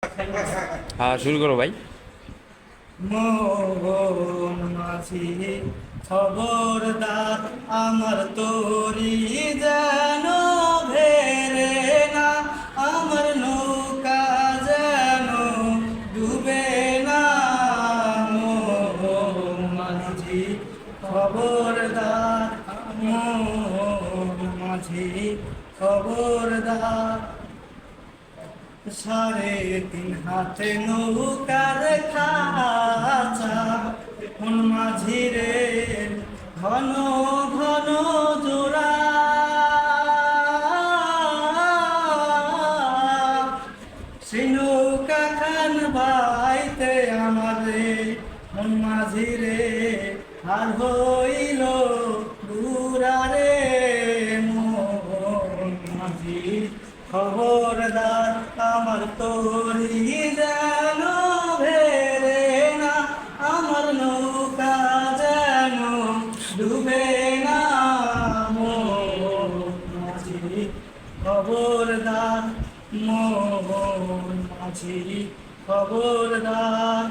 हाँ शुरू करो भाई। মোহন মাঝি খবরদার আমার তোরি যেন ভেরে না, আমার নৌকা যেন ডুবে না। মোহন মাঝি খবরদার, মোহন মাঝি খবরদার। 3.5 হাতে নৌকার খাঁচা, কোন মাঝিরে ঘন ঘন জোড়া। সে নৌকা খান বাইতে আমারে মন মাঝিরে আর হইল বুড়ারে। মন মাঝি খবরদার আমার তোরি যেন ভেরে না, আমার নৌকা যেন ডুবে না। মোহন মাঝি খবরদার, মোহন মাঝি খবরদার।